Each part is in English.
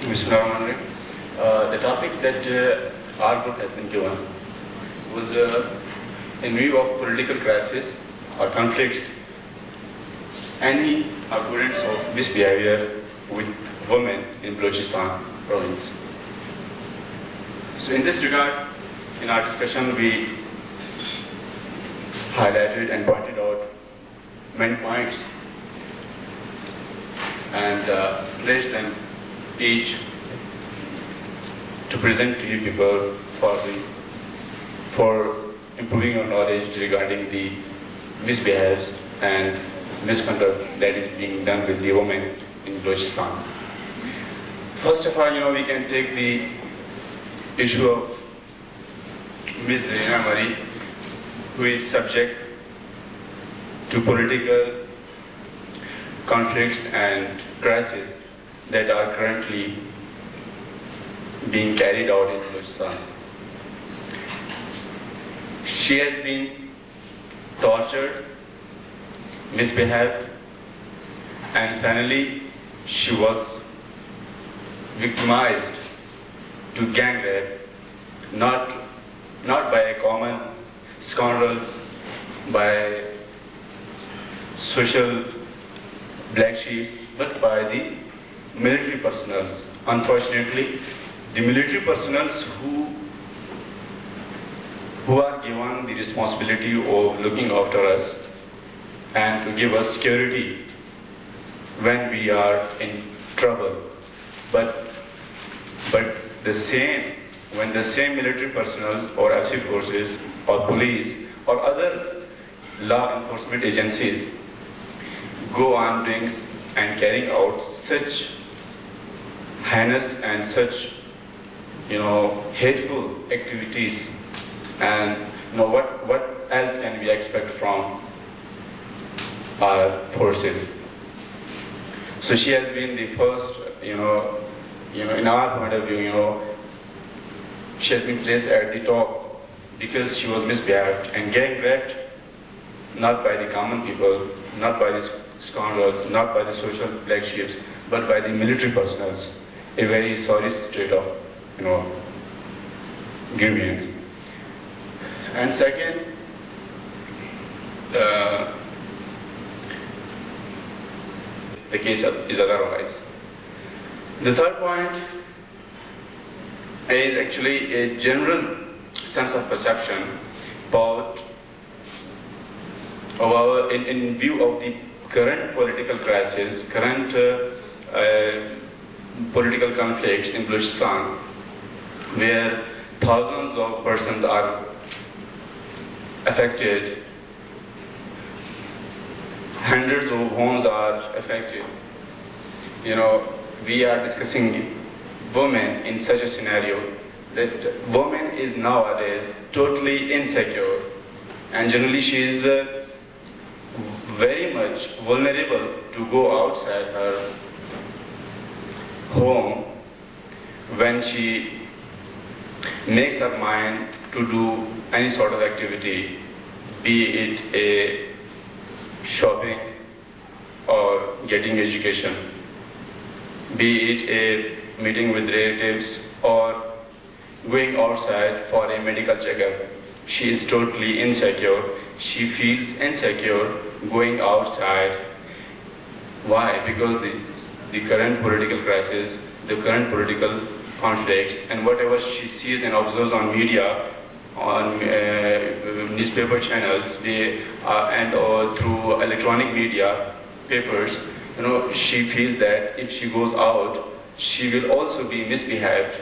Bismillahirrahmanirrahim. The topic that our group has been given was in view of political crisis or conflicts, any occurrence of misbehavior with women in Balochistan province. So in this regard, in our discussion, we highlighted and pointed out many points and placed them each to present to you people for improving your knowledge regarding the misbehaviors and misconduct that is being done with the women in Balochistan. First of all, we can take the issue of Ms. Reena Mari, who is subject to political conflicts and crises that are currently being carried out in Balochistan. She has been tortured, misbehaved, and finally she was victimized to gang rape, not by a common scoundrels, by social black sheep, but by the military personnel. Unfortunately, the military personnel who are given the responsibility of looking after us and to give us security when we are in trouble. But when the same military personnel or active forces or police or other law enforcement agencies go on doing and carrying out such heinous and such hateful activities, and what else can we expect from our forces? So she has been the first, in our point of view, she has been placed at the top because she was misbehaved and gang raped, not by the common people, not by the scoundrels, not by the social black sheep, but by the military personnel. A very sorry state of, grievance. And second, the case is otherwise. The third point is actually a general sense of perception about in view of the current political crisis, current political conflicts in Balochistan, where thousands of persons are affected, hundreds of homes are affected. We are discussing women in such a scenario that woman is nowadays totally insecure, and generally she is very much vulnerable to go outside her home when she makes her mind to do any sort of activity, be it a shopping or getting education, be it a meeting with relatives or going outside for a medical checkup. She is totally insecure. She feels insecure going outside. Why? Because the current political crisis, the current political conflicts, and whatever she sees and observes on media, on newspaper channels, and through electronic media, papers, she feels that if she goes out, she will also be misbehaved.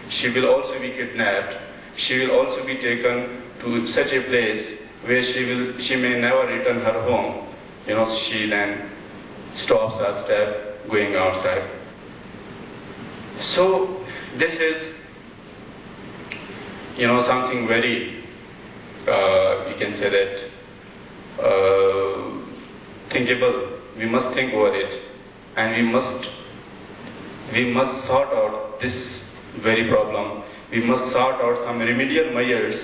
She will also be kidnapped. She will also be taken to such a place where she may never return her home. She then stops her step going outside. So this is, something very, you can say that, thinkable. We must think over it, and we must sort out this very problem. We must sort out some remedial measures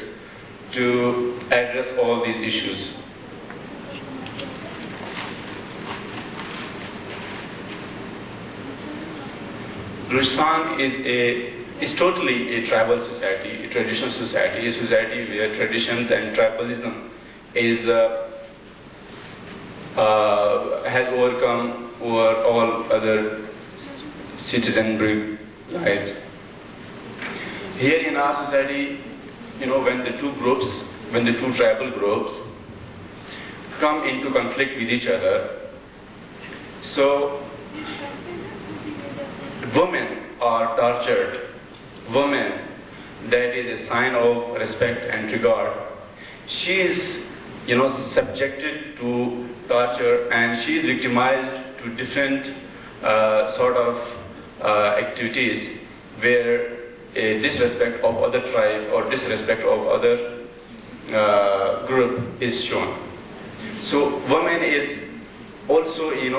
to address all these issues. Balochistan is totally a tribal society, a traditional society, a society where traditions and tribalism is has overcome over all other citizenry lives. Here in our society, when the two tribal groups come into conflict with each other, so women are tortured. Women, that is a sign of respect and regard. She is, subjected to torture, and she is victimized to different sort of activities where a disrespect of other tribe or disrespect of other group is shown. So woman is also, is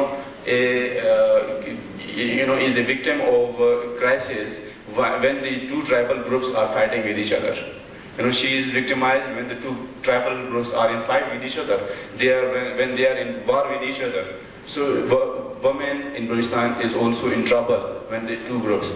a victim of crisis when the two tribal groups are fighting with each other. She is victimized when the two tribal groups are in fight with each other. When they are in war with each other. So women in Balochistan is also in trouble when the two groups.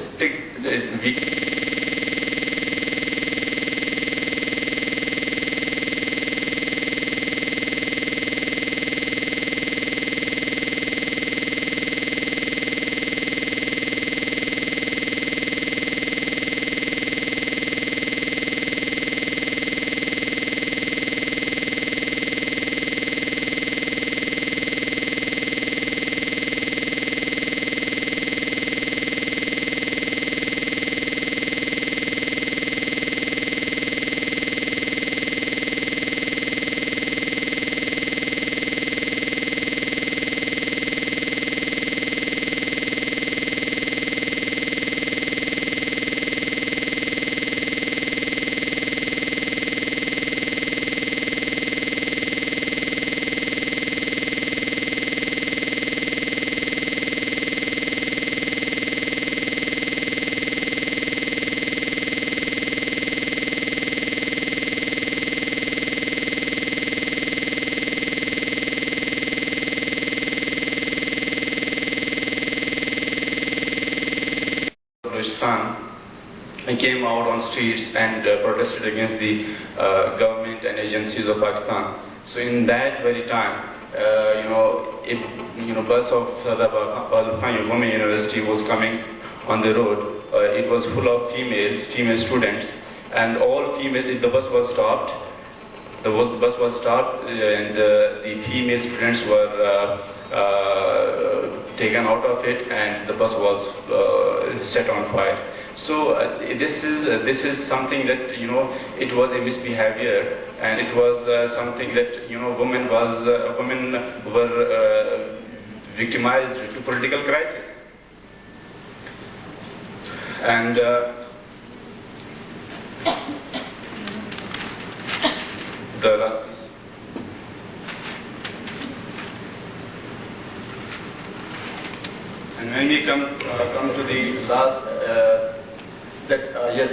Came out on streets and protested against the government and agencies of Pakistan. So in that very time, a bus of Sardar Bahadur Khan Women University was coming on the road. It was full of female students, and all female. The bus was stopped. The bus was stopped, and the female students were taken out of it, and the bus was set on fire. So this is something that it was a misbehavior, and it was something that women were victimized to political crisis, and the last piece. And when we come to the last. Yes,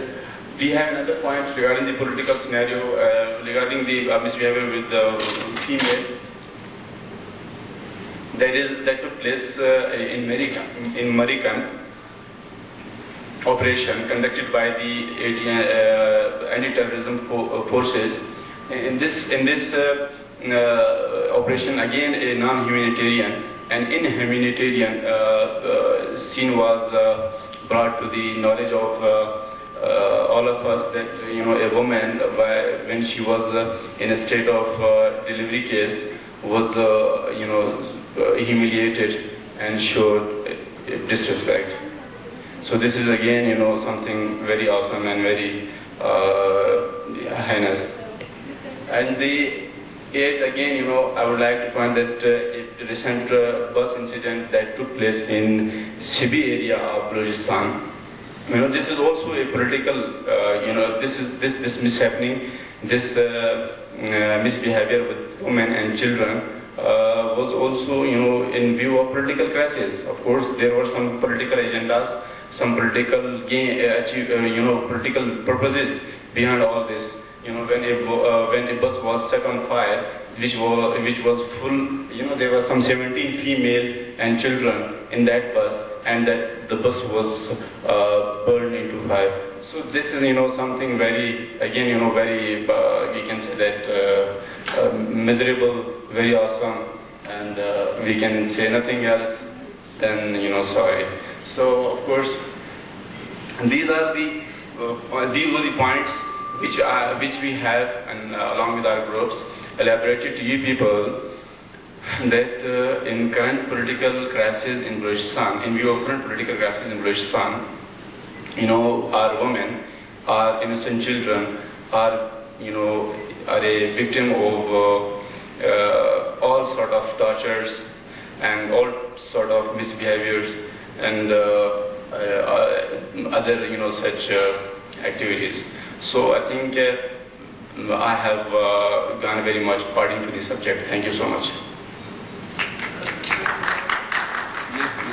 we have another point regarding the political scenario, regarding the misbehavior with the female. That took place in Marikan operation conducted by the anti-terrorism forces. In this operation, again a non-humanitarian and inhumanitarian scene was brought to the knowledge of all of us, that a woman, when she was in a state of delivery case, was humiliated and showed disrespect. So this is again something very awesome and very heinous. And yet again, I would like to point that a recent bus incident that took place in Sibi area of Balochistan. This is also a political, this mishappening, this misbehavior with women and children was also, in view of political crisis. Of course, there were some political agendas, some political gain, political purposes behind all this. When a bus was set on fire, which was full, there were some 17 female and children in that bus, and that the bus was burned into fire. So this is, something very, again, very, we can say that miserable, very awesome, and we can say nothing else than, sorry. So, of course, these were the points which we have, and along with our groups, elaborated to you people, that in current political crisis in Balochistan, in view of current political crisis in Balochistan, our women, our innocent children are a victim of all sort of tortures and all sort of misbehaviors and other such activities. So I think I have gone very much according to the subject. Thank you so much.